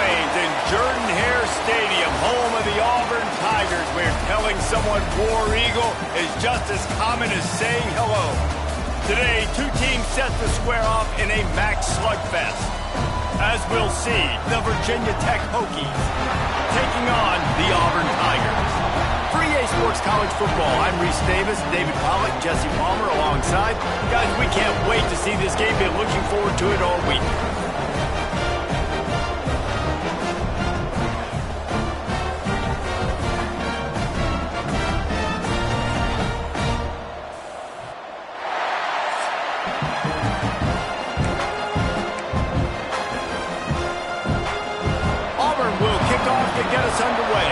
Plains in Jordan-Hare Stadium, home of the Auburn Tigers, where telling someone War Eagle is just as common as saying hello. Today, two teams set to square off in a MAC slugfest. As we'll see, the Virginia Tech Hokies taking on the Auburn Tigers. For EA Sports College Football, I'm Reese Davis, David Pollack, Jesse Palmer alongside. Guys, we can't wait to see this game. Been looking forward to it all week. To get us underway.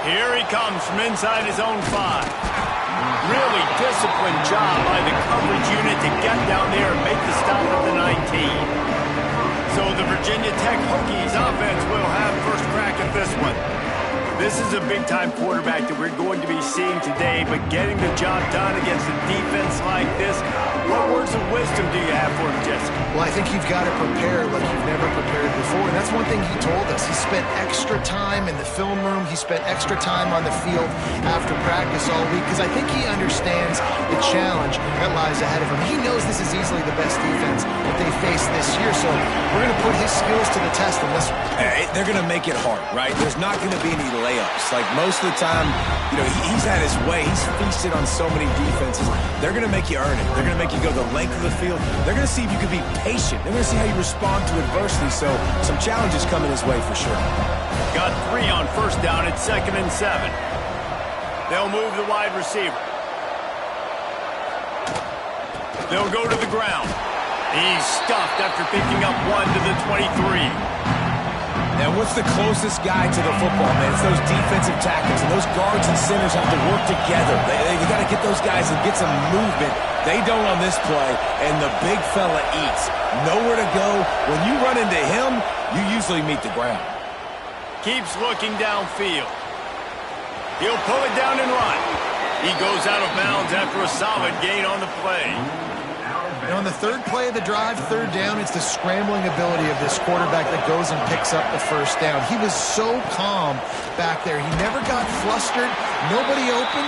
Here he comes from inside his own 5. Really disciplined job by the coverage unit to get down there and make the stop at the 19. So the Virginia Tech Hokies offense will have first crack at this one. This is a big-time quarterback that we're going to be seeing today, but getting the job done against a defense like this, what words of wisdom do you have for him, Jesse? Well, I think you've got to prepare like you've never prepared before, and that's one thing he told us. He spent extra time in the film room. He spent extra time on the field after practice all week, because I think he understands the challenge that lies ahead of him. He knows this is easily the best defense that they face this year, so we're going to put his skills to the test in this one. They're going to make it hard, right? There's not going to be any layups. Like most of the time, you know, he's had his way. He's feasted on so many defenses. They're going to make you earn it. They're going to make you go the length of the field. They're going to see if you can be patient. They're going to see how you respond to adversity. So some challenges coming his way for sure. Got 3 on first down at 2nd and 7. They'll move the wide receiver. They'll go to the ground. He's stuffed after picking up 1 to the 23. And what's the closest guy to the football, man? It's those defensive tackles, and those guards and centers have to work together. You got to get those guys and get some movement. They don't on this play, and the big fella eats. Nowhere to go. When you run into him, you usually meet the ground. Keeps looking downfield. He'll pull it down and run. He goes out of bounds after a solid gain on the play. And on the third play of the drive, 3rd down, it's the scrambling ability of this quarterback that goes and picks up the first down. He was so calm back there. He never got flustered. Nobody open,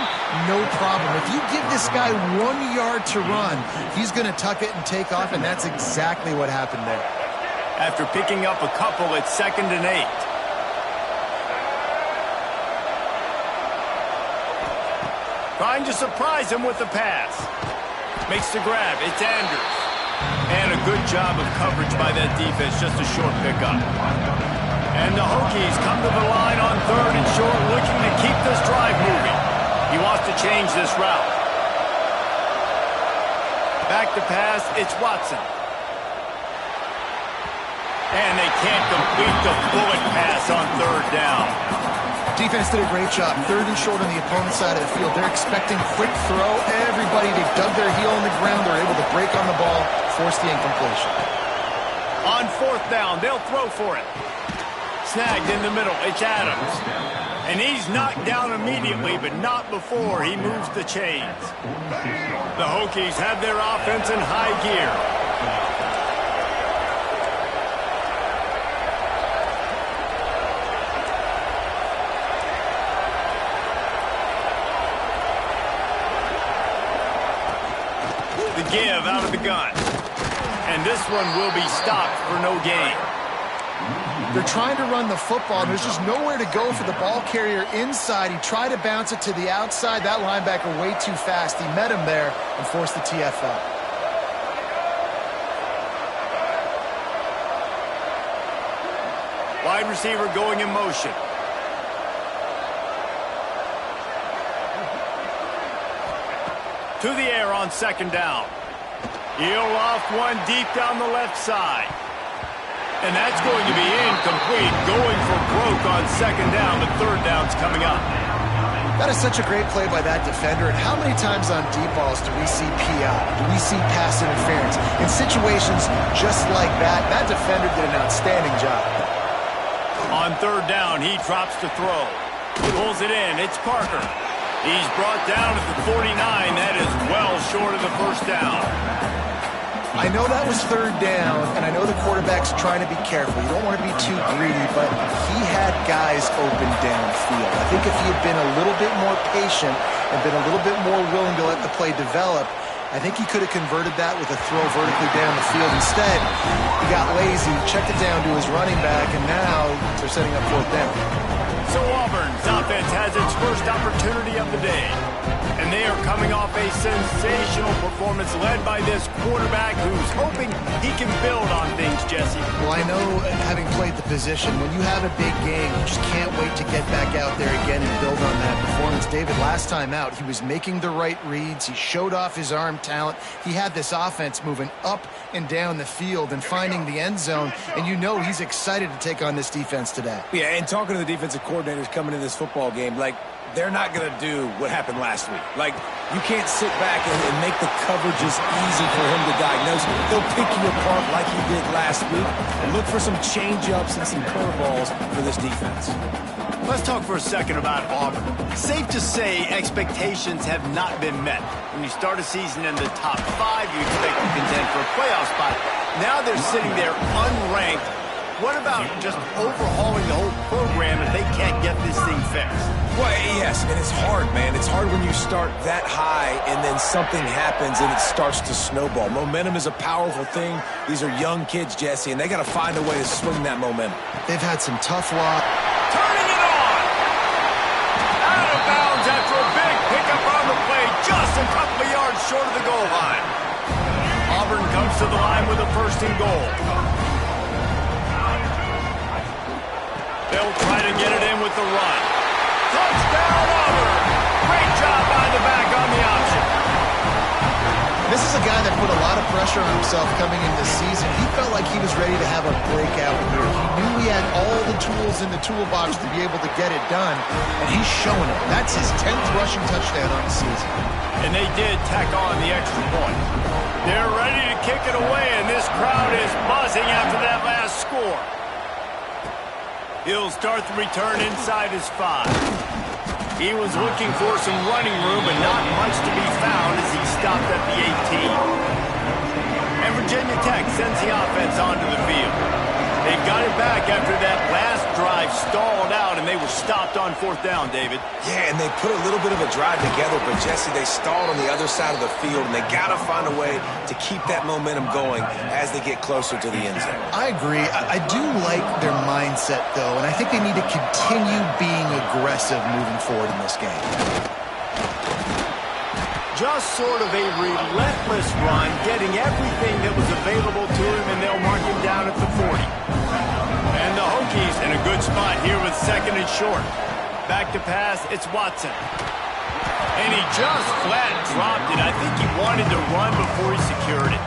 no problem. If you give this guy 1 yard to run, he's going to tuck it and take off, and that's exactly what happened there. After picking up a couple at 2nd and 8. Trying to surprise him with the pass. Makes the grab. It's Andrews. And a good job of coverage by that defense. Just a short pickup. And the Hokies come to the line on 3rd and short, looking to keep this drive moving. He wants to change this route. Back to pass. It's Watson. And they can't complete the bullet pass on 3rd down. Defense did a great job. 3rd and short on the opponent's side of the field. They're expecting quick throw. Everybody, they dug their heel on the ground. They're able to break on the ball, force the incompletion. On 4th down, they'll throw for it. Snagged in the middle. It's Adams. And he's knocked down immediately, but not before he moves the chains. The Hokies have their offense in high gear. Give out of the gun. And this one will be stopped for no gain. They're trying to run the football, and there's just nowhere to go for the ball carrier inside. He tried to bounce it to the outside. That linebacker way too fast. He met him there and forced the TFL. Wide receiver going in motion. To the air on 2nd down. He'll loft one deep down the left side. And that's going to be incomplete. Going for broke on 2nd down, but 3rd down's coming up. That is such a great play by that defender. And how many times on deep balls do we see PI? Do we see pass interference? In situations just like that, that defender did an outstanding job. On 3rd down, he drops to throw. Pulls it in. It's Parker. He's brought down at the 49. That is well short of the first down. I know that was third down, and I know the quarterback's trying to be careful. You don't want to be too greedy, but he had guys open downfield. I think if he had been a little bit more patient and been a little bit more willing to let the play develop, I think he could have converted that with a throw vertically down the field. Instead, he got lazy, checked it down to his running back, and now they're setting up fourth down. So Auburn's offense has its first opportunity of the day. And they are coming off a sensational performance led by this quarterback who's hoping he can build on things, Jesse. Well, I know, having played the position, when you have a big game, you just can't wait to get back out there again and build on that performance. David, last time out, he was making the right reads. He showed off his arm talent. He had this offense moving up and down the field and finding the end zone, and you know he's excited to take on this defense today. Yeah, and talking to the defensive coordinators coming into this football game, like, they're not going to do what happened last week. Like, you can't sit back and make the coverages easy for him to diagnose. They'll pick you apart like he did last week and look for some change-ups and some curveballs for this defense. Let's talk for a second about Auburn. Safe to say expectations have not been met. When you start a season in the top 5, you expect to contend for a playoff spot. Now they're sitting there unranked. What about just overhauling the whole program if they can't get this thing fixed? Well, yes, and it's hard, man. It's hard when you start that high and then something happens and it starts to snowball. Momentum is a powerful thing. These are young kids, Jesse, and they got to find a way to swing that momentum. They've had some tough luck. Turning it on! Out of bounds after a big pickup on the play, just a couple of yards short of the goal line. Auburn comes to the line with a first and goal. They'll try to get it in with the run. Touchdown, Auburn! Great job by the back on the option. This is a guy that put a lot of pressure on himself coming into the season. He felt like he was ready to have a breakout year. He knew he had all the tools in the toolbox to be able to get it done, and he's showing it. That's his 10th rushing touchdown on the season. And they did tack on the extra point. They're ready to kick it away, and this crowd is buzzing after that last score. He'll start the return inside his 5. He was looking for some running room, but not much to be found as he stopped at the 18. And Virginia Tech sends the offense onto the field. They got it back after that last drive stalled out, and they were stopped on fourth down, David. Yeah, and they put a little bit of a drive together, but, Jesse, they stalled on the other side of the field, and they got to find a way to keep that momentum going as they get closer to the end zone. I agree. I do like their mindset, though, and I think they need to continue being aggressive moving forward in this game. Just sort of a relentless run, getting everything that was available to him, and they'll mark him down at the 40. And the Hokies in a good spot here with second and short. Back to pass, it's Watson. And he just flat dropped it. I think he wanted to run before he secured it.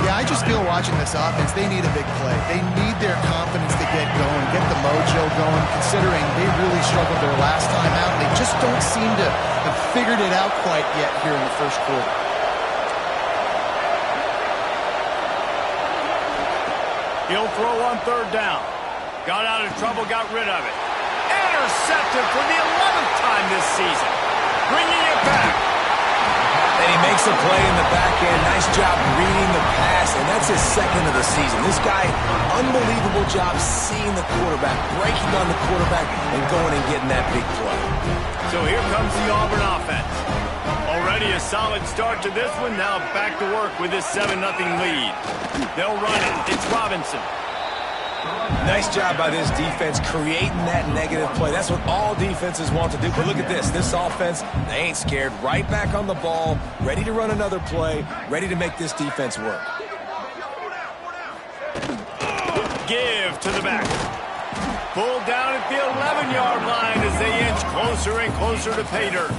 Yeah, I just feel watching this offense, they need a big play. They need their confidence to get going, get the mojo going, considering they really struggled their last time out. They just don't seem to have figured it out quite yet here in the first quarter. He'll throw on third down. Got out of trouble, got rid of it. Intercepted for the 11th time this season. Bringing it back. And he makes a play in the back end. Nice job reading the pass, and that's his second of the season. This guy, unbelievable job seeing the quarterback, breaking on the quarterback, and going and getting that big play. So here comes the Auburn offense. Already a solid start to this one. Now back to work with this 7-0 lead. They'll run it. It's Robinson. Nice job by this defense creating that negative play. That's what all defenses want to do. But look at this. This offense, they ain't scared. Right back on the ball, ready to run another play, ready to make this defense work. Give to the back. Pulled down at the 11-yard line as they inch closer and closer to pay dirt.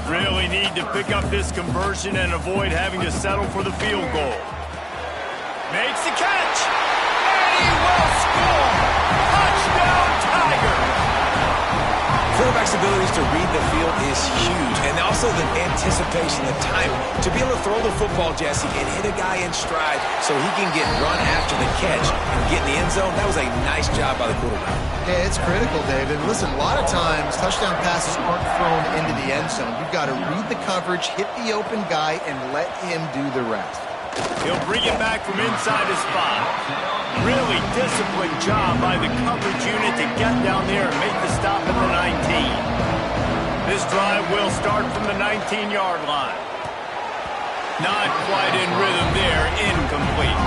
Really need to pick up this conversion and avoid having to settle for the field goal. Makes the catch. He will score! Touchdown, Tigers! Quarterback's abilities to read the field is huge, and also the anticipation, the time to be able to throw the football, Jesse, and hit a guy in stride so he can get run after the catch and get in the end zone. That was a nice job by the quarterback. Yeah, it's critical, David. Listen, a lot of times touchdown passes aren't thrown into the end zone. You've got to read the coverage, hit the open guy, and let him do the rest. He'll bring it back from inside his spot. Really disciplined job by the coverage unit to get down there and make the stop at the 19. This drive will start from the 19-yard line. Not quite in rhythm there, incomplete.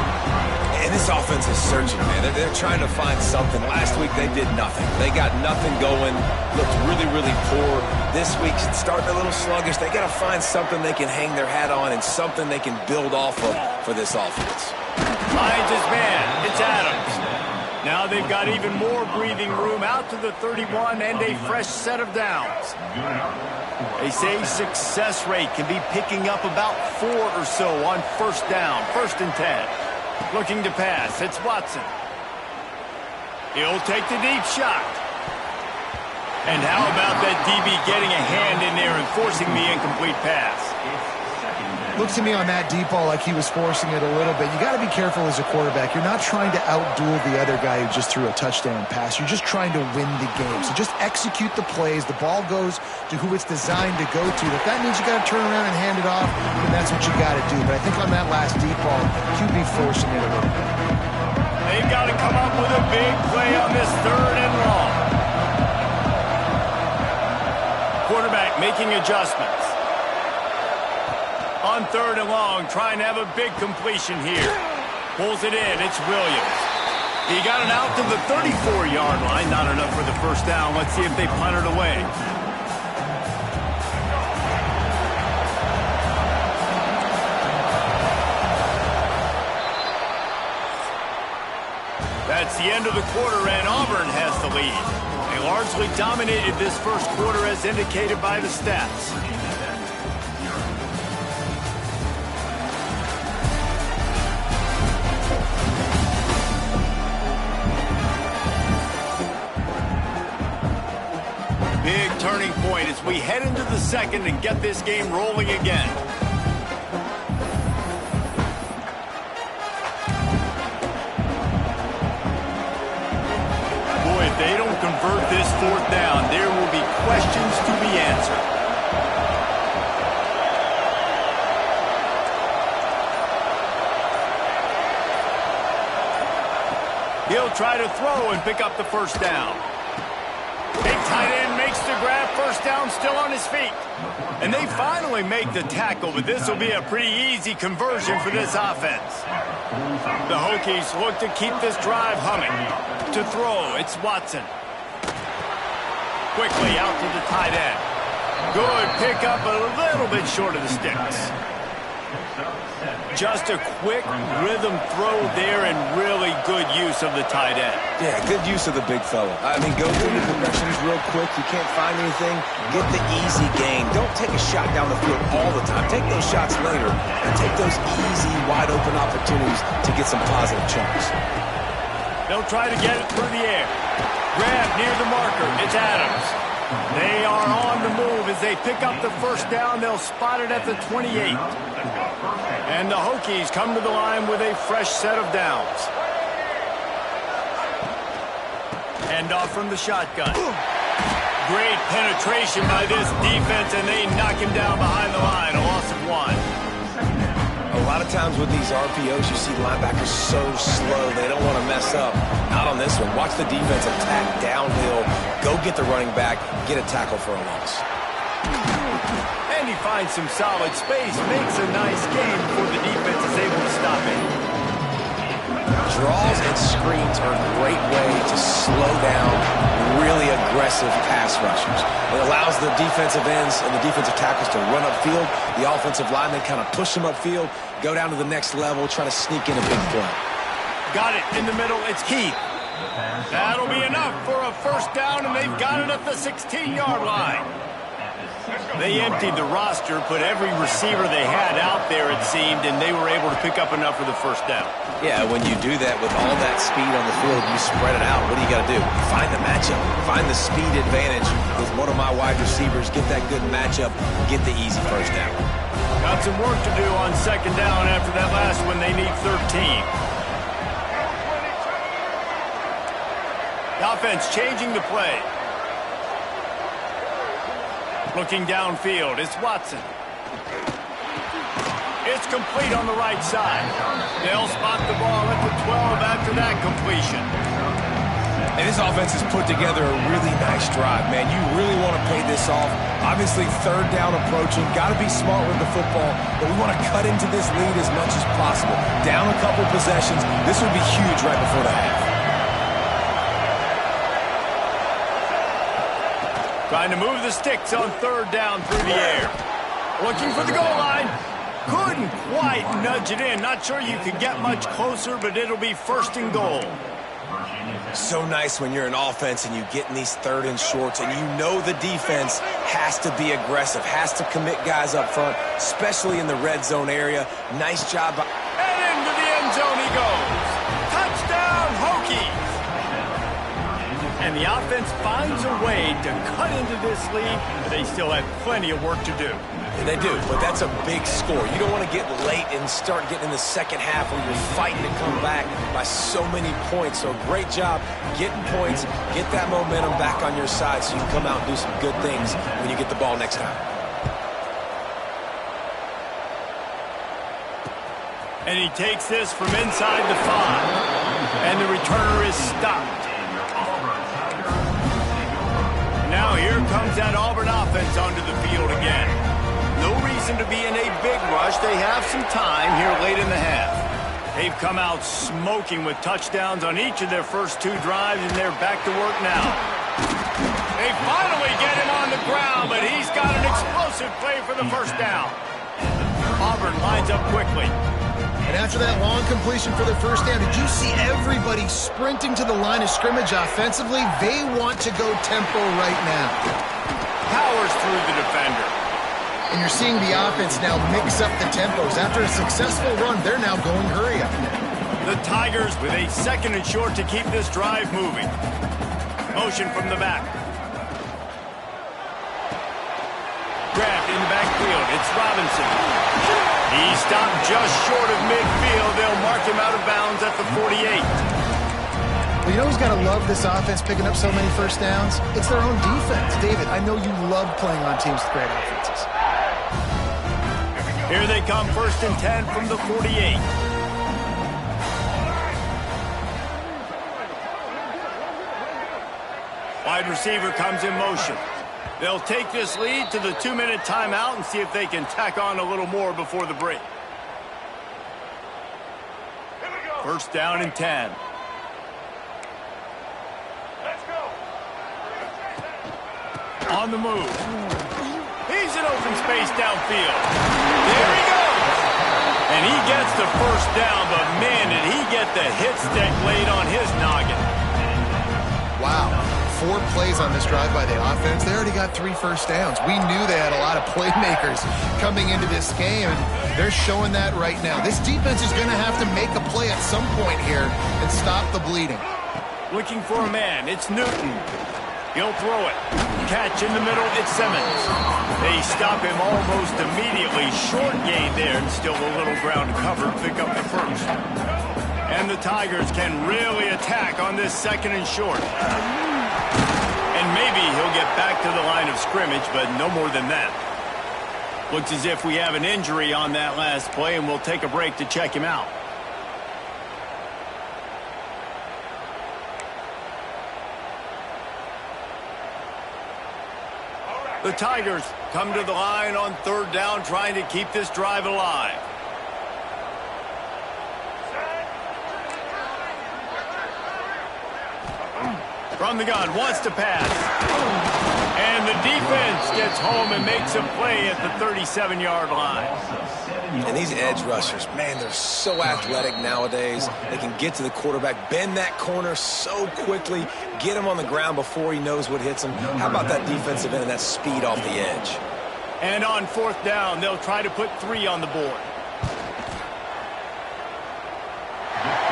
And this offense is searching, man. They're trying to find something. Last week, they did nothing. They got nothing going, looked really, really poor. This week, starting a little sluggish. They got to find something they can hang their hat on and something they can build off of for this offense. Finds his man. It's Adams. Now they've got even more breathing room out to the 31 and a fresh set of downs. They say success rate can be picking up about 4 or so on first down, 1st and 10. Looking to pass. It's Watson. He'll take the deep shot. And how about that DB getting a hand in there and forcing the incomplete pass? Looks to me on that deep ball like he was forcing it a little bit. You got to be careful as a quarterback. You're not trying to outduel the other guy who just threw a touchdown pass. You're just trying to win the game. So just execute the plays. The ball goes to who it's designed to go to. If that means you got to turn around and hand it off, then that's what you got to do. But I think on that last deep ball, QB forcing it a little bit. They've got to come up with a big play on this 3rd and long. Quarterback making adjustments. On 3rd and long, trying to have a big completion here. Pulls it in. It's Williams. He got it out to the 34-yard line. Not enough for the first down. Let's see if they punt it away. That's the end of the quarter, and Auburn has the lead. They largely dominated this first quarter as indicated by the stats. Big turning point as we head into the second and get this game rolling again. Boy, if they don't convert this 4th down, there will be questions to be answered. He'll try to throw and pick up the first down. Big tight end makes the grab, first down, still on his feet. And they finally make the tackle, but this will be a pretty easy conversion for this offense. The Hokies look to keep this drive humming. To throw, it's Watson. Quickly out to the tight end. Good pickup, a little bit short of the sticks. Just a quick rhythm throw there and really good use of the tight end. Yeah, good use of the big fella. I mean, go through the progressions real quick. You can't find anything. Get the easy gain. Don't take a shot down the field all the time. Take those shots later and take those easy, wide-open opportunities to get some positive chunks. They'll try to get it through the air. Grab near the marker. It's Adams. They are on the move as they pick up the first down. They'll spot it at the 28. And the Hokies come to the line with a fresh set of downs. Hand off from the shotgun. Great penetration by this defense, and they knock him down behind the line. A loss of 1. A lot of times with these RPOs, you see linebackers so slow, they don't want to mess up. Not on this one. Watch the defense attack downhill, go get the running back, get a tackle for a loss. And he finds some solid space, makes a nice game before the defense is able to stop it. Draws and screens are a great way to slow down really aggressive pass rushers. It allows the defensive ends and the defensive tackles to run upfield. The offensive linemen kind of push them upfield, go down to the next level, try to sneak in a big play. Got it in the middle. It's Keith. That'll be enough for a first down, and they've got it at the 16-yard line. They emptied the roster, put every receiver they had out there, it seemed, and they were able to pick up enough for the first down. Yeah, when you do that with all that speed on the field, you spread it out. What do you got to do? Find the matchup. Find the speed advantage with one of my wide receivers. Get that good matchup. Get the easy first down. Got some work to do on second down after that last one. They need 13. The offense changing the play. Looking downfield, it's Watson. It's complete on the right side. They'll spot the ball at the 12 after that completion. And this offense has put together a really nice drive, man. You really want to pay this off. Obviously, third down approaching. Got to be smart with the football, but we want to cut into this lead as much as possible. Down a couple possessions. This would be huge right before the half. Trying to move the sticks on third down through the air. Looking for the goal line. Couldn't quite nudge it in. Not sure you could get much closer, but it'll be first and goal. So nice when you're an offense and you get in these third and shorts and you know the defense has to be aggressive, has to commit guys up front, especially in the red zone area. Nice job. And into the end zone he goes. Touchdown, Hokies! And the offense finds a way to cut into this lead, but they still have plenty of work to do. And they do, but that's a big score. You don't want to get late and start getting in the second half where you're fighting to come back by so many points. So great job getting points, get that momentum back on your side so you can come out and do some good things when you get the ball next time. And he takes this from inside the 5. And the returner is stopped. Now here comes that Auburn offense onto the field again. No reason to be in a big rush. They have some time here late in the half. They've come out smoking with touchdowns on each of their first 2 drives, and they're back to work now. They finally get him on the ground, but he's got an explosive play for the first down. Auburn lines up quickly. And after that long completion for the first down, did you see everybody sprinting to the line of scrimmage offensively? They want to go tempo right now. Powers through the defender. And you're seeing the offense now mix up the tempos. After a successful run, they're now going hurry up. The Tigers with a second and short to keep this drive moving. Motion from the back. Grabbed in the backfield. It's Robinson. He stopped just short of midfield. They'll mark him out of bounds at the 48. Well, you know who's got to love this offense picking up so many first downs? It's their own defense. David, I know you love playing on teams with great offenses. Here they come, first and 10 from the 48. Wide receiver comes in motion. They'll take this lead to the 2-minute timeout and see if they can tack on a little more before the break. First down and 10. Let's go. On the move. He's in open space downfield. There he goes. And he gets the first down, but man, did he get the hit stick laid on his noggin. Wow. 4 plays on this drive by the offense. They already got 3 first downs. We knew they had a lot of playmakers coming into this game, and they're showing that right now. This defense is going to have to make a play at some point here and stop the bleeding. Looking for a man. It's Newton. He'll throw it. Catch in the middle. It's Simmons. They stop him almost immediately. Short gain there, and still a little ground to cover to pick up the first. And the Tigers can really attack on this second and short. And maybe he'll get back to the line of scrimmage, but no more than that. Looks as if we have an injury on that last play, and we'll take a break to check him out. The Tigers come to the line on third down, trying to keep this drive alive. From the gun, wants to pass. And the defense gets home and makes a play at the 37-yard line. And these edge rushers, man, they're so athletic nowadays. They can get to the quarterback, bend that corner so quickly, get him on the ground before he knows what hits him. How about that defensive end and that speed off the edge? And on fourth down, they'll try to put 3 on the board.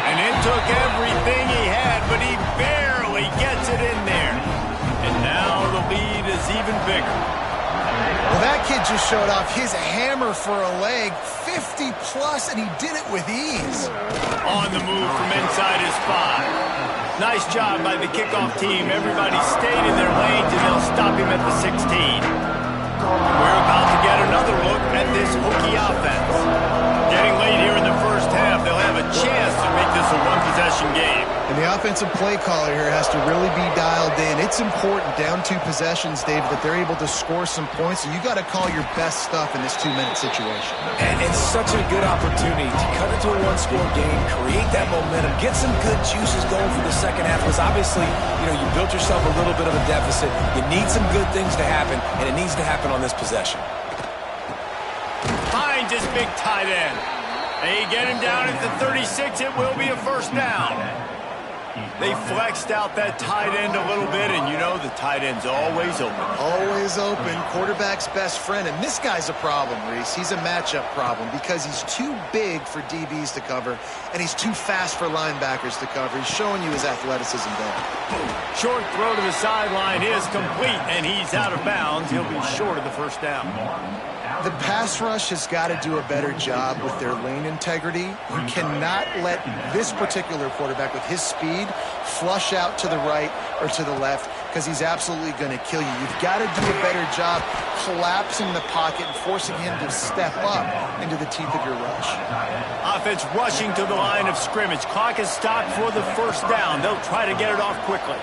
And it took everything he had, but he barely gets it in there. And now the lead is even bigger. Well, that kid just showed off his hammer for a leg, 50-plus, and he did it with ease. On the move from inside his 5. Nice job by the kickoff team. Everybody stayed in their lanes, and they'll stop him at the 16. We're about to get another look at this Hokie offense. Getting late here in the first half, they'll have a chance to make this a one-possession game. And the offensive play caller here has to really be dialed in. It's important, down 2 possessions, David, that they're able to score some points. So you got to call your best stuff in this 2-minute situation. And it's such a good opportunity to cut into a one-score game, create that momentum, get some good juices going for the second half. Because obviously, you built yourself a little bit of a deficit. You need some good things to happen, and it needs to happen on this possession. Finds his big tight end. They get him down at the 36. It will be a first down. They flexed out that tight end a little bit, and the tight end's always open. Always open. Quarterback's best friend. And this guy's a problem, Reese. He's a matchup problem because he's too big for DBs to cover, and he's too fast for linebackers to cover. He's showing you his athleticism there. Short throw to the sideline is complete, and he's out of bounds. He'll be short of the first down. The pass rush has got to do a better job with their lane integrity. You cannot let this particular quarterback with his speed flush out to the right or to the left because he's absolutely going to kill you. You've got to do a better job collapsing the pocket and forcing him to step up into the teeth of your rush. Offense rushing to the line of scrimmage. Clock is stopped for the first down. They'll try to get it off quickly.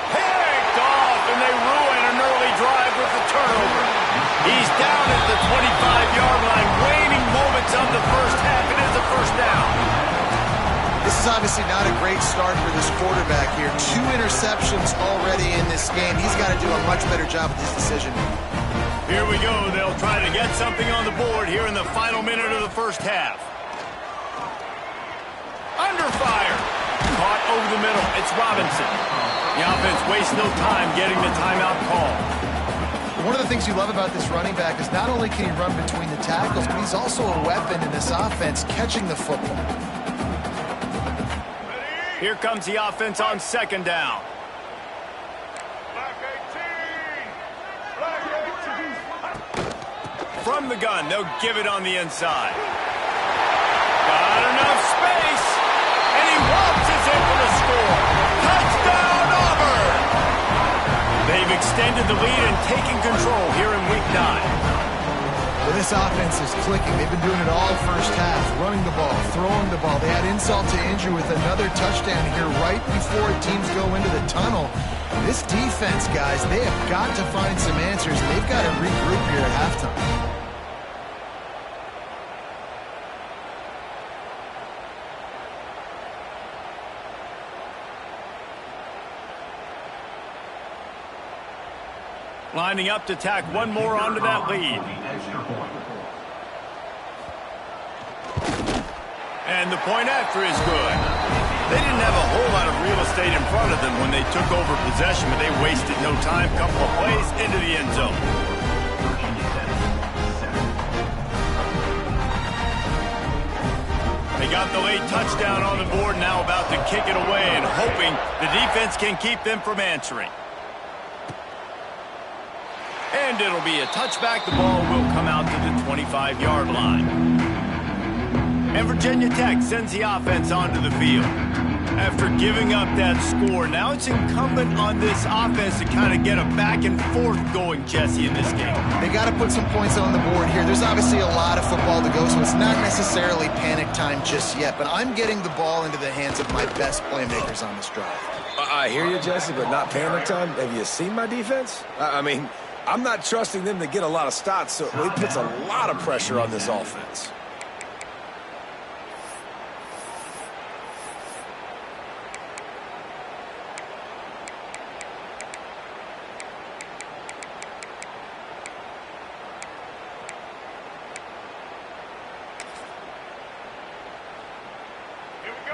Picked off, and they ruin an early drive with the turnover. He's down at the 25-yard line. Waning moments of the first half. It is a first down. This is obviously not a great start for this quarterback here. 2 interceptions already in this game. He's got to do a much better job with his decision. Here we go. They'll try to get something on the board here in the final minute of the first half. Under fire. Caught over the middle. It's Robinson. The offense wastes no time getting the timeout call. One of the things you love about this running back is not only can he run between the tackles, but he's also a weapon in this offense catching the football. Here comes the offense on second down. From the gun, they'll give it on the inside. Got enough space, and he waltzes in for the score. Touchdown, Auburn! They've extended the lead and taken control here in Week 9. Well, this offense is clicking. They've been doing it all first half, running the ball, throwing the ball. They had insult to injury with another touchdown here right before teams go into the tunnel. This defense, guys, they have got to find some answers. They've got to regroup here at halftime. Lining up to tack one more onto that lead. And the point after is good. They didn't have a whole lot of real estate in front of them when they took over possession, but they wasted no time. Couple of plays into the end zone. They got the late touchdown on the board, now about to kick it away and hoping the defense can keep them from answering. And it'll be a touchback. The ball will come out to the 25-yard line. And Virginia Tech sends the offense onto the field. After giving up that score, now it's incumbent on this offense to kind of get a back and forth going, Jesse, in this game. They got to put some points on the board here. There's obviously a lot of football to go, so it's not necessarily panic time just yet. But I'm getting the ball into the hands of my best playmakers on this drive. I hear you, Jesse, but not panic time. Have you seen my defense? I mean, I'm not trusting them to get a lot of stops, so it puts a lot of pressure on this offense.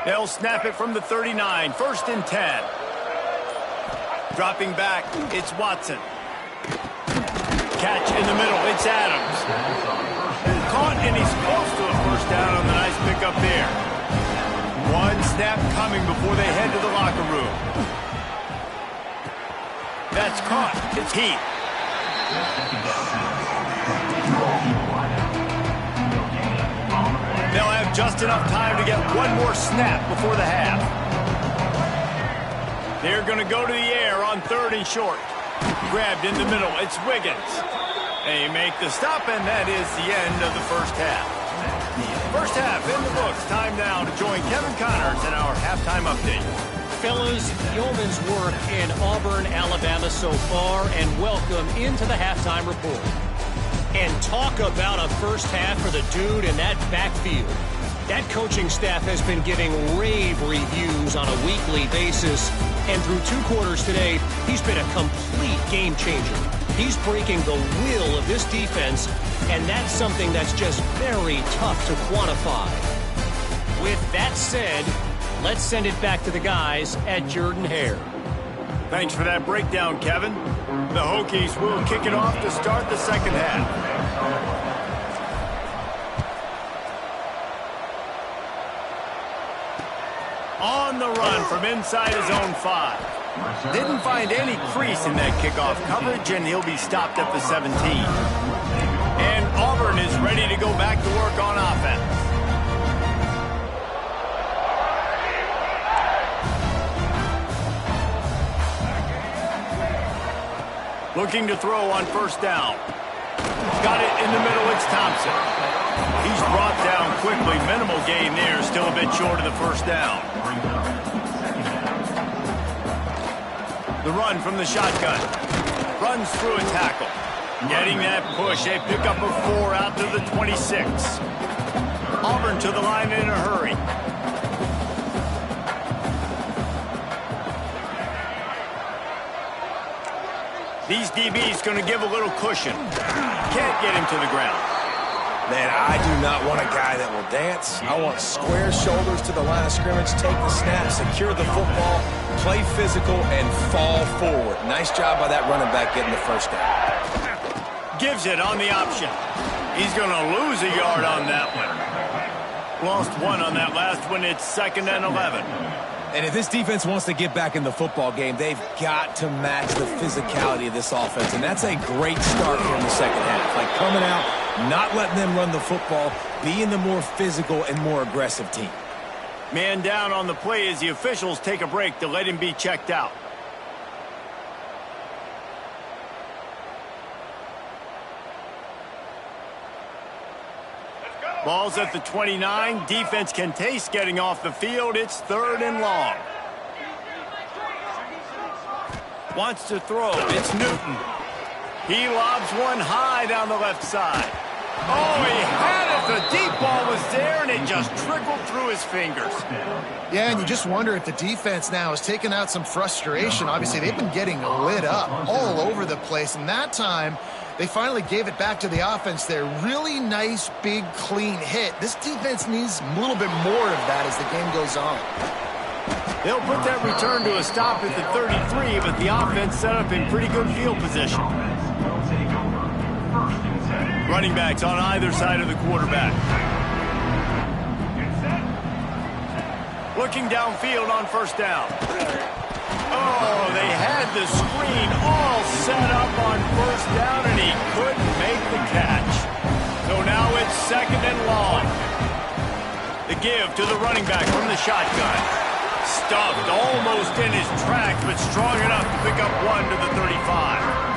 They'll snap it from the 39, 1st and 10. Dropping back, it's Watson. Catch in the middle, it's Adams. Caught, and he's close to a first down on the nice pickup there. One snap coming before they head to the locker room. That's caught, it's Heath. They'll have just enough time to get one more snap before the half. They're going to go to the air on 3rd and short. Grabbed in the middle. It's Wiggins. They make the stop, and that is the end of the first half. First half in the books. Time now to join Kevin Connors in our halftime update. Fellas, yeoman's work in Auburn, Alabama so far, and welcome into the halftime report. And talk about a first half for the dude in that backfield. That coaching staff has been giving rave reviews on a weekly basis, and through 2 quarters today, he's been a complete game changer. He's breaking the will of this defense, and that's something that's just very tough to quantify. With that said, let's send it back to the guys at Jordan-Hare. Thanks for that breakdown, Kevin. The Hokies will kick it off to start the second half. On the run from inside his own 5. Didn't find any crease in that kickoff coverage, and he'll be stopped at the 17. And Auburn is ready to go back to work on offense. Looking to throw on first down. Got it in the middle, it's Thompson. He's brought down quickly. Minimal gain there, still a bit short of the first down. The run from the shotgun. Runs through a tackle. Getting that push, a pickup of 4 out to the 26. Auburn to the line in a hurry. These DBs going to give a little cushion. Can't get him to the ground. Man, I do not want a guy that will dance. I want square shoulders to the line of scrimmage, take the snap, secure the football, play physical, and fall forward. Nice job by that running back getting the first down. Gives it on the option. He's going to lose a yard on that one. Lost 1 on that last one. It's 2nd and 11. And if this defense wants to get back in the football game, they've got to match the physicality of this offense. And that's a great start here in the second half. Like coming out, not letting them run the football, being the more physical and more aggressive team. Man down on the play as the officials take a break to let him be checked out. Ball's at the 29. Defense can taste getting off the field. It's 3rd and long. Wants to throw. It's Newton. He lobs one high down the left side. Oh, he had it. The deep ball was there, and it just trickled through his fingers. Yeah, and you just wonder if the defense now is taking out some frustration. Obviously, they've been getting lit up all over the place, and that time they finally gave it back to the offense there. Really nice, big, clean hit. This defense needs a little bit more of that as the game goes on. They'll put that return to a stop at the 33, but the offense set up in pretty good field position. Running backs on either side of the quarterback. Looking downfield on first down. Oh, they had the screen all set up on first down, and he couldn't make the catch. So now it's 2nd and long. The give to the running back from the shotgun. Stuffed almost in his tracks, but strong enough to pick up 1 to the 35.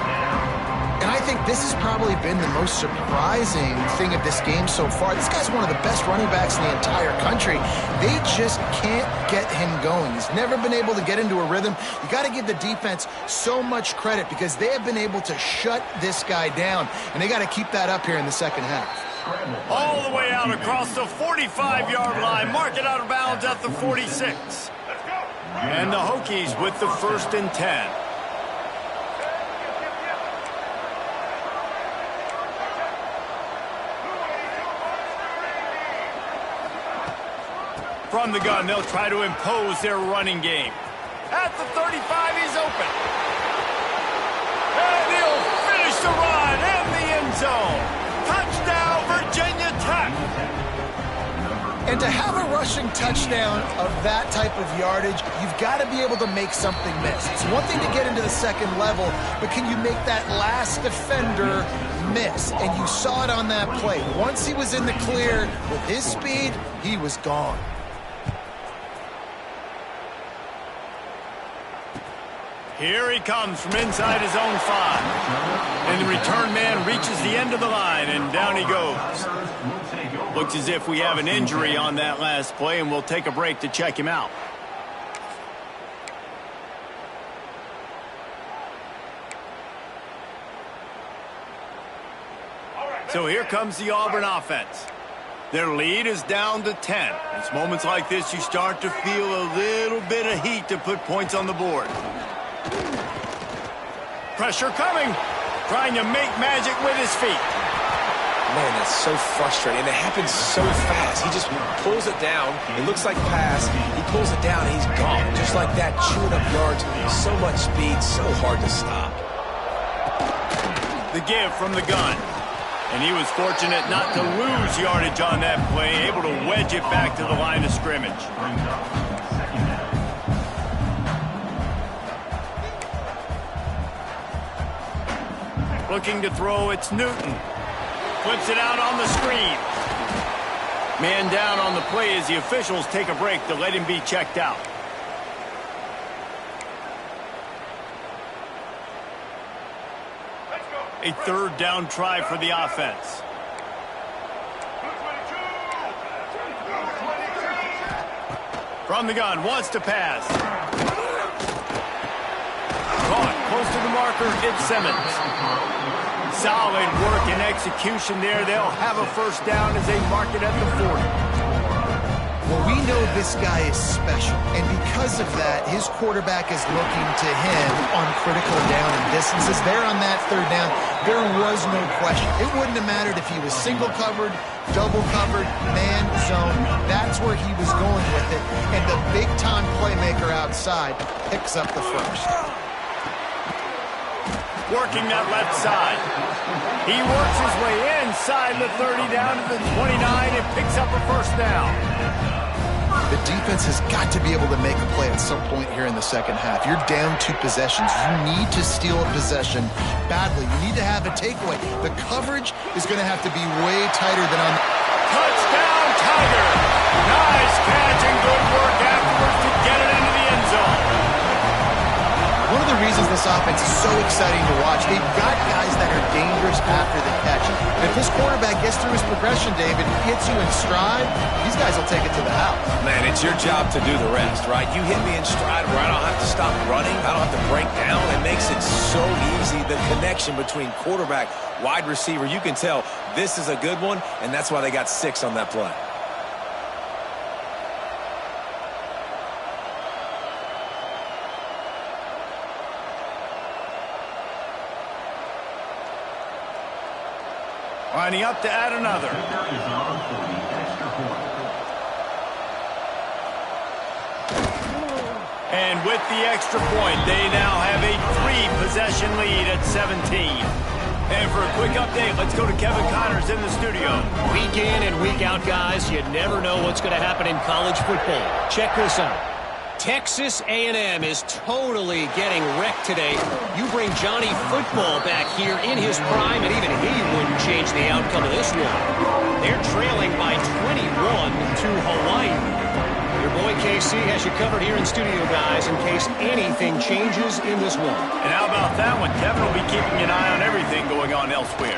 And I think this has probably been the most surprising thing of this game so far. This guy's one of the best running backs in the entire country. They just can't get him going. He's never been able to get into a rhythm. You got to give the defense so much credit because they have been able to shut this guy down, and they got to keep that up here in the second half. All the way out across the 45-yard line. Mark it out of bounds at the 46. And the Hokies with the 1st and 10. From the gun, they'll try to impose their running game. At the 35, he's open. And he'll finish the run in the end zone. Touchdown, Virginia Tech. And to have a rushing touchdown of that type of yardage, you've got to be able to make something miss. It's one thing to get into the second level, but can you make that last defender miss? And you saw it on that play. Once he was in the clear with his speed, he was gone. Here he comes from inside his own 5. And the return man reaches the end of the line, and down he goes. Looks as if we have an injury on that last play, and we'll take a break to check him out. So here comes the Auburn offense. Their lead is down to 10. It's moments like this you start to feel a little bit of heat to put points on the board. Pressure coming. Trying to make magic with his feet. Man, that's so frustrating. And it happens so fast. He just pulls it down. It looks like pass. He pulls it down, and he's gone. Just like that, chewing up yards. So much speed, so hard to stop. The give from the gun. And he was fortunate not to lose yardage on that play, able to wedge it back to the line of scrimmage. Looking to throw, it's Newton. Flips it out on the screen. Man down on the play as the officials take a break to let him be checked out. A third down try for the offense. From the gun, wants to pass. Caught, close to the marker, it's Simmons. Solid work and execution there. They'll have a first down as they mark it at the 40. Well, we know this guy is special, and because of that, his quarterback is looking to him on critical down and distances. There on that third down, there was no question. It wouldn't have mattered if he was single covered, double covered, man, zone. That's where he was going with it, and the big-time playmaker outside picks up the first. Working that left side. He works his way inside the 30 down to the 29 and picks up a first down. The defense has got to be able to make a play at some point here in the second half. You're down 2 possessions. You need to steal a possession badly. You need to have a takeaway. The coverage is going to have to be way tighter than on the... Touchdown, Tiger! Nice catch and good work afterwards to get it into the end zone. One of the reasons this offense is so exciting to watch, they've got guys that are dangerous after the catch. And if this quarterback gets through his progression, David, hits you in stride, these guys will take it to the house. Man, it's your job to do the rest, right? You hit me in stride where I don't have to stop running. I don't have to break down. It makes it so easy. The connection between quarterback, wide receiver, you can tell this is a good one, and that's why they got 6 on that play. Lining up to add another. And with the extra point, they now have a 3-possession lead at 17. And for a quick update, let's go to Kevin Connors in the studio. Week in and week out, guys, you never know what's going to happen in college football. Check this out. Texas A&M is totally getting wrecked today. You bring Johnny Football back here in his prime, and even he wouldn't change the outcome of this one. They're trailing by 21 to Hawaii. Your boy KC has you covered here in studio, guys, in case anything changes in this one. And how about that one? Kevin will be keeping an eye on everything going on elsewhere.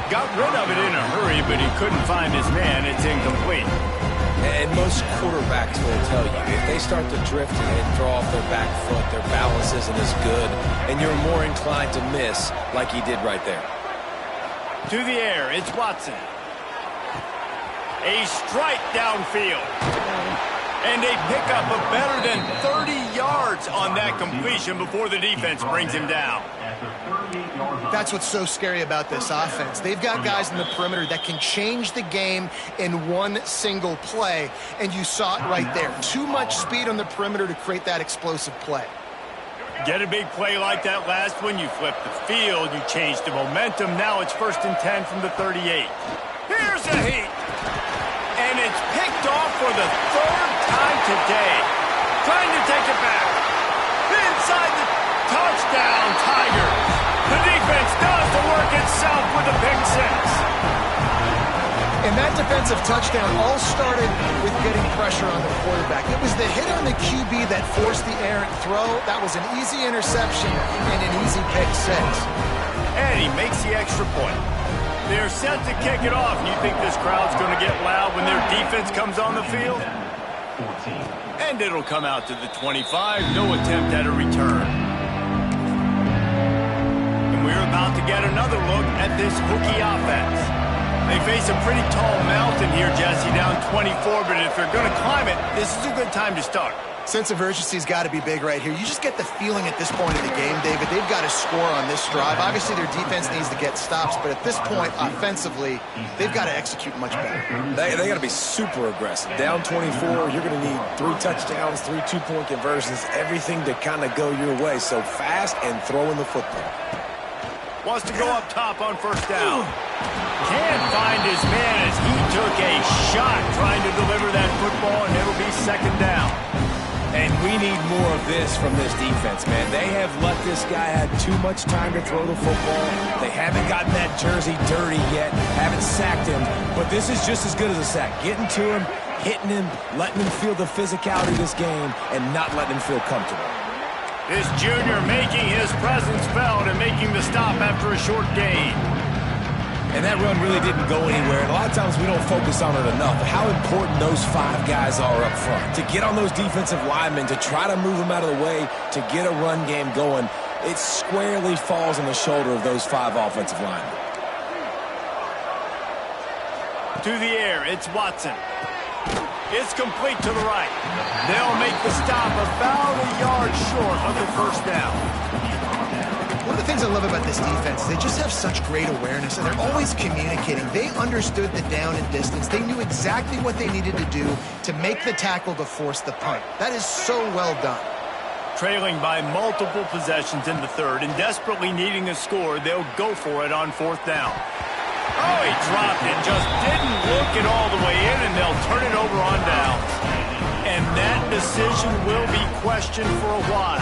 Got rid of it in a hurry, but he couldn't find his man. It's incomplete. And most quarterbacks will tell you, if they start to drift and throw off their back foot, their balance isn't as good, and you're more inclined to miss like he did right there. To the air, it's Watson. A strike downfield. And they pick up a better than 30 yards on that completion before the defense brings him down. That's what's so scary about this offense. They've got guys in the perimeter that can change the game in one single play, and you saw it right there. Too much speed on the perimeter to create that explosive play. Get a big play like that last one, you flip the field, you change the momentum. Now it's 1st and 10 from the 38. Here's a heat. And it's picked off for the 3rd time today. Trying to take it back. Inside the touchdown, Tigers. The defense does the work itself with a pick 6. And that defensive touchdown all started with getting pressure on the quarterback. It was the hit on the QB that forced the errant throw. That was an easy interception and an easy pick six. And he makes the extra point. They're set to kick it off. You think this crowd's going to get loud when their defense comes on the field? And it'll come out to the 25. No attempt at a return. And we're about to get another look at this Hokie offense. They face a pretty tall mountain here, Jesse, down 24. But if they're going to climb it, this is a good time to start. Sense of urgency's got to be big right here. You just get the feeling at this point in the game, David, they've got to score on this drive. Obviously, their defense needs to get stops, but at this point, offensively, they've got to execute much better. They got to be super aggressive. Down 24, you're going to need 3 touchdowns, 3 two-point conversions, everything to kind of go your way. So fast and throwing the football. Wants to go up top on first down. Can't find his man as he took a shot trying to deliver that football, and it'll be second down. And we need more of this from this defense, man. They have let this guy have too much time to throw the football. They haven't gotten that jersey dirty yet, haven't sacked him. But this is just as good as a sack. Getting to him, hitting him, letting him feel the physicality of this game, and not letting him feel comfortable. This junior making his presence felt and making the stop after a short gain. And that run really didn't go anywhere. And a lot of times we don't focus on it enough. How important those 5 guys are up front. To get on those defensive linemen, to try to move them out of the way, to get a run game going, it squarely falls on the shoulder of those 5 offensive linemen. To the air, it's Watson. It's complete to the right. They'll make the stop about a yard short of the first down. One of the things I love about this defense is they just have such great awareness, and they're always communicating. They understood the down and distance. They knew exactly what they needed to do to make the tackle to force the punt. That is so well done. Trailing by multiple possessions in the third and desperately needing a score, they'll go for it on fourth down. Oh, he dropped it, just didn't look it all the way in, and they'll turn it over on down. And that decision will be questioned for a while.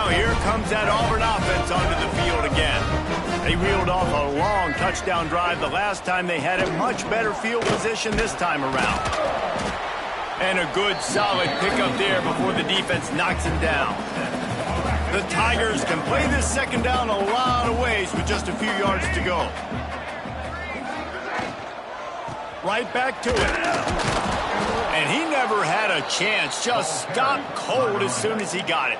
Here comes that Auburn offense onto the field again. They reeled off a long touchdown drive the last time. They had a much better field position this time around. And a good, solid pickup there before the defense knocks him down. The Tigers can play this second down a lot of ways with just a few yards to go. Right back to it. And he never had a chance. Just stopped cold as soon as he got it.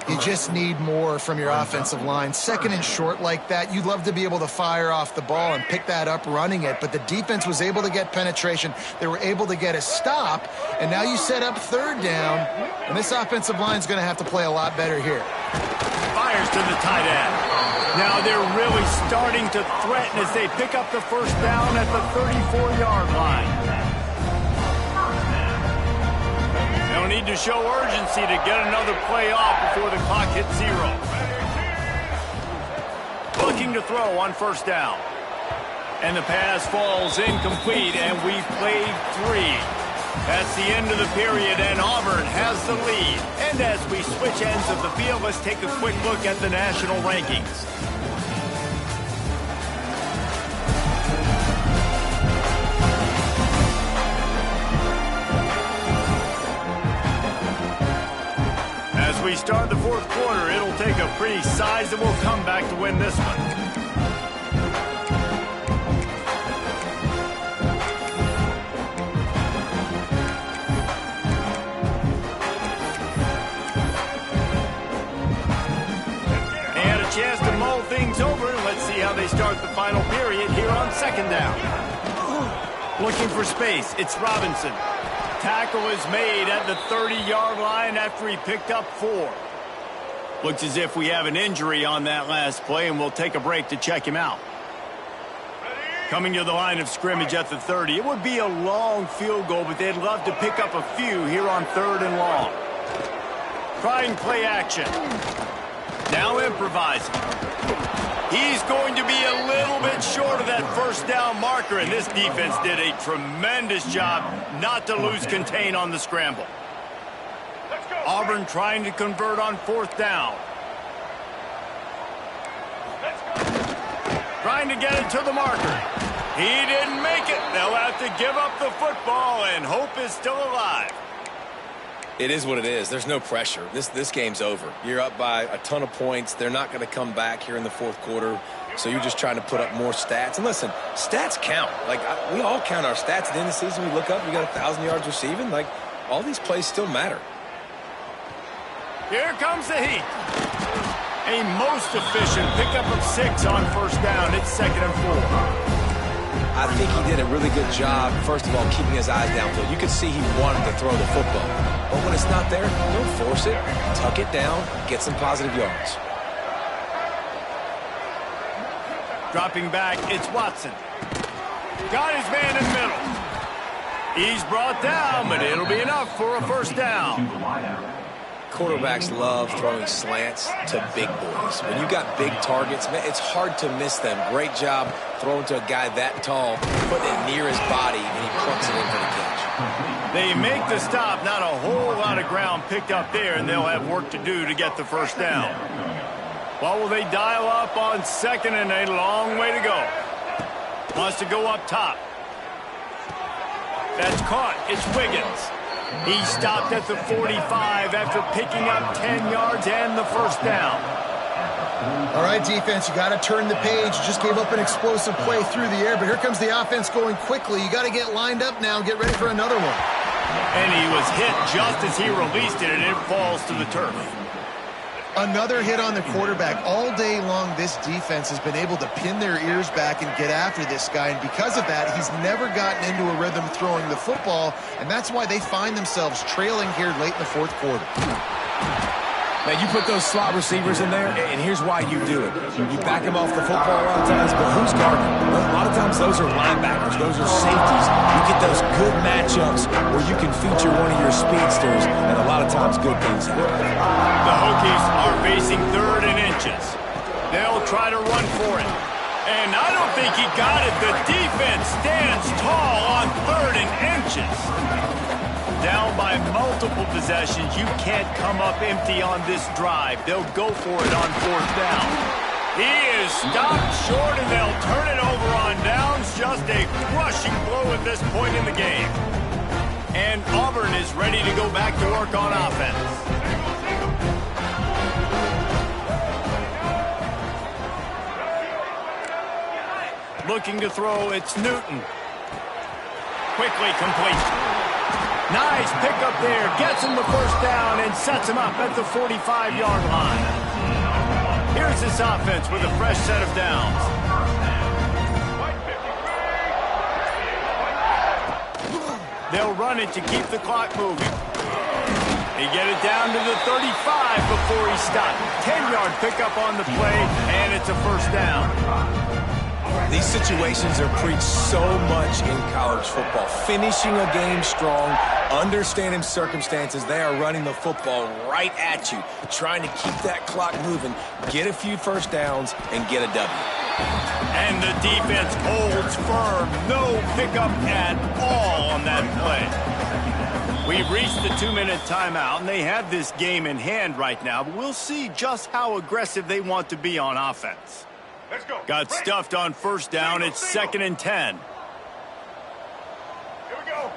You just need more from your offensive line. Second and short like that, you'd love to be able to fire off the ball and pick that up running it, but the defense was able to get penetration. They were able to get a stop, and now you set up third down, and this offensive line is going to have to play a lot better here. Fires to the tight end. Now they're really starting to threaten as they pick up the first down at the 34-yard line. They'll need to show urgency to get another play off before the clock hits 0. Looking to throw on first down. And the pass falls incomplete, and we've played 3. That's the end of the period, and Auburn has the lead. And as we switch ends of the field, let's take a quick look at the national rankings. As we start the fourth quarter, it'll take a pretty sizable comeback to win this one. They had a chance to mull things over, and let's see how they start the final period here on second down. Looking for space, it's Robinson. Tackle is made at the 30-yard line after he picked up 4. Looks as if we have an injury on that last play, and we'll take a break to check him out. Coming to the line of scrimmage at the 30. It would be a long field goal, but they'd love to pick up a few here on third and long. Trying play action. Now improvising. He's going to be a little bit short of that first down marker, and this defense did a tremendous job not to lose contain on the scramble. Auburn trying to convert on fourth down. trying to get it to the marker. He didn't make it. They'll have to give up the football, and hope is still alive. It is what it is. There's no pressure. This game's over. You're up by a ton of points. They're not going to come back here in the fourth quarter, so you're just trying to put up more stats. And listen, stats count. Like, we all count our stats at the end of the season. We look up, we got 1,000 yards receiving. Like, all these plays still matter. Here comes the heat. A most efficient pickup of 6 on first down. It's 2nd and 4. I think he did a really good job, first of all, keeping his eyes downfield. You could see he wanted to throw the football. But when it's not there, don't force it. Tuck it down, get some positive yards. Dropping back, it's Watson. Got his man in the middle. He's brought down, but it'll be enough for a first down. Quarterbacks love throwing slants to big boys. When you got big targets, man, it's hard to miss them. Great job throwing to a guy that tall, putting it near his body, and he plunks it in for the catch. They make the stop, not a whole lot of ground picked up there, and they'll have work to do to get the first down. What will they dial up on 2nd and a long way to go? Wants to go up top. That's caught. It's Wiggins. He stopped at the 45 after picking up 10 yards and the first down. All right, defense, you got to turn the page. Just gave up an explosive play through the air, but here comes the offense going quickly. You got to get lined up now and get ready for another one. And he was hit just as he released it, and it falls to the turf. Another hit on the quarterback. All day long, this defense has been able to pin their ears back and get after this guy, and because of that, he's never gotten into a rhythm throwing the football, and that's why they find themselves trailing here late in the fourth quarter. Man, you put those slot receivers in there, and here's why you do it. You back them off the football a lot of times, but who's guarding? A lot of times those are linebackers. Those are safeties. You get those good matchups where you can feature one of your speedsters, and a lot of times good things happen. The Hokies are facing 3rd and inches. They'll try to run for it. And I don't think he got it. The defense stands tall on 3rd and inches. Down by multiple possessions, you can't come up empty on this drive. They'll go for it on 4th down. He is stopped short, and they'll turn it over on downs. Just a crushing blow at this point in the game. And Auburn is ready to go back to work on offense. Looking to throw, it's Newton. Quickly complete. Nice pickup there. Gets him the first down and sets him up at the 45-yard line. Here's this offense with a fresh set of downs. They'll run it to keep the clock moving. They get it down to the 35 before he stopped. 10-yard pickup on the play, and it's a first down. These situations are preached so much in college football. Finishing a game strong, understanding circumstances. They are running the football right at you, trying to keep that clock moving, get a few first downs, and get a W. And the defense holds firm. No pickup at all on that play. We've reached the 2-minute timeout, and they have this game in hand right now, but we'll see just how aggressive they want to be on offense. Let's go. Got stuffed on first down. It's 2nd and 10. Here we go.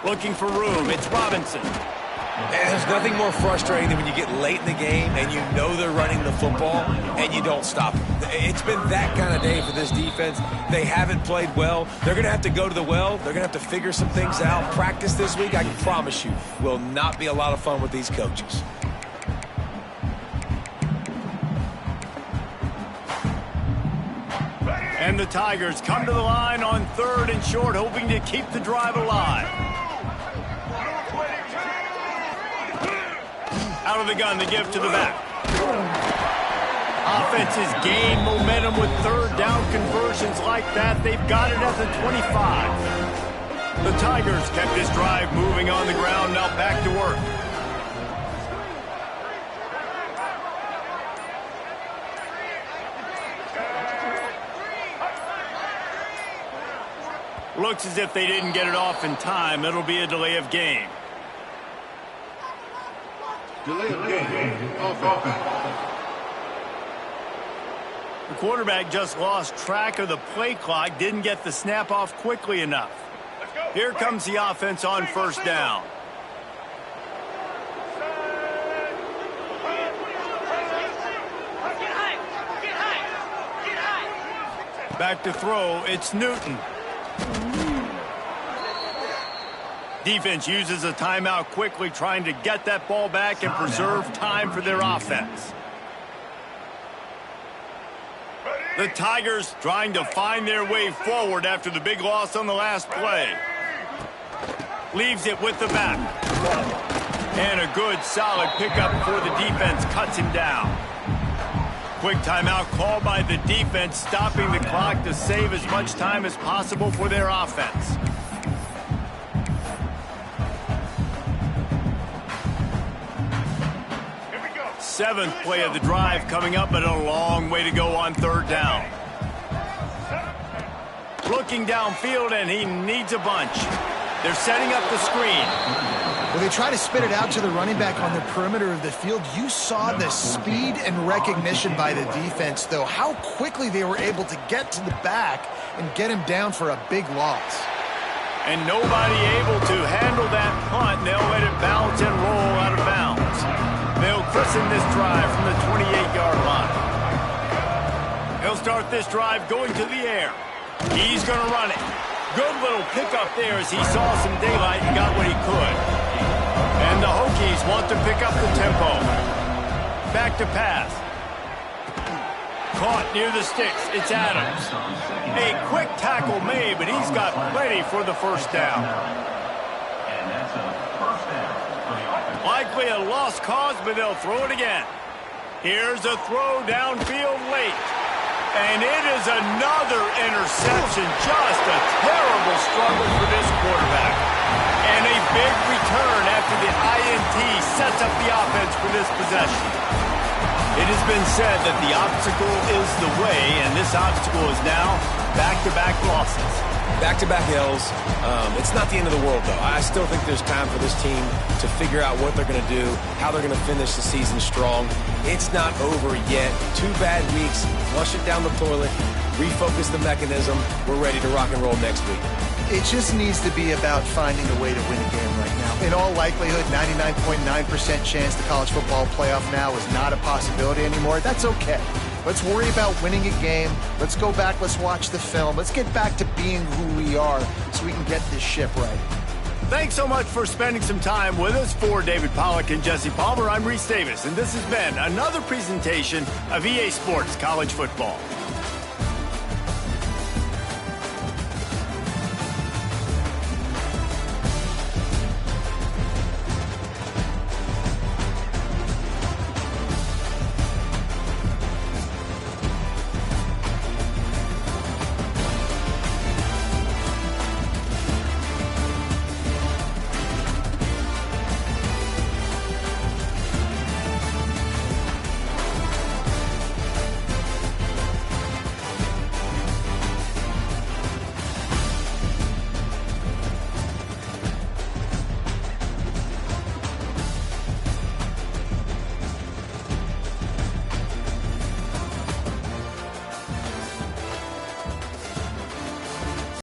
Looking for room. It's Robinson. And there's nothing more frustrating than when you get late in the game and you know they're running the football and you don't stop them. It's been that kind of day for this defense. They haven't played well. They're going to have to go to the well. They're going to have to figure some things out. Practice this week, I can promise you, will not be a lot of fun with these coaches. And the Tigers come to the line on 3rd and short, hoping to keep the drive alive. Out of the gun, the give to the back. Offense has gained momentum with 3rd down conversions like that. They've got it at the 25. The Tigers kept this drive moving on the ground, now back to work. Looks as if they didn't get it off in time. It'll be a delay of game. The quarterback just lost track of the play clock, didn't get the snap off quickly enough. Here comes the offense on first down. Back to throw, it's Newton. Defense uses a timeout quickly, trying to get that ball back and preserve time for their offense. The Tigers trying to find their way forward after the big loss on the last play. Leaves it with the back. And a good, solid pickup before the defense cuts him down. Quick timeout called by the defense, stopping the clock to save as much time as possible for their offense. Seventh play of the drive coming up, but a long way to go on third down. Looking downfield, and he needs a bunch. They're setting up the screen. Well, they try to spit it out to the running back on the perimeter of the field. You saw the speed and recognition by the defense, though, how quickly they were able to get to the back and get him down for a big loss. And nobody able to handle that punt, and they'll let it bounce and roll out of bounds. They'll christen this drive from the 28-yard line. He'll start this drive going to the air. He's going to run it. Good little pickup there as he saw some daylight and got what he could. And the Hokies want to pick up the tempo. Back to pass. Caught near the sticks. It's Adams. A quick tackle made, but he's got plenty for the first down. Likely a lost cause, but they'll throw it again. Here's a throw downfield late. And it is another interception. Just a terrible struggle for this quarterback. And a big return after the INT sets up the offense for this possession. It has been said that the obstacle is the way, and this obstacle is now back-to-back losses. Back-to-back L's. It's not the end of the world, though. I still think there's time for this team to figure out what they're going to do, how they're going to finish the season strong. It's not over yet. 2 bad weeks. Flush it down the toilet. Refocus the mechanism. We're ready to rock and roll next week. It just needs to be about finding a way to win a game right now. In all likelihood, 99.9% chance the college football playoff now is not a possibility anymore. That's okay. Let's worry about winning a game. Let's go back. Let's watch the film. Let's get back to being who we are so we can get this ship right. Thanks so much for spending some time with us. For David Pollack and Jesse Palmer, I'm Reese Davis, and this has been another presentation of EA Sports College Football.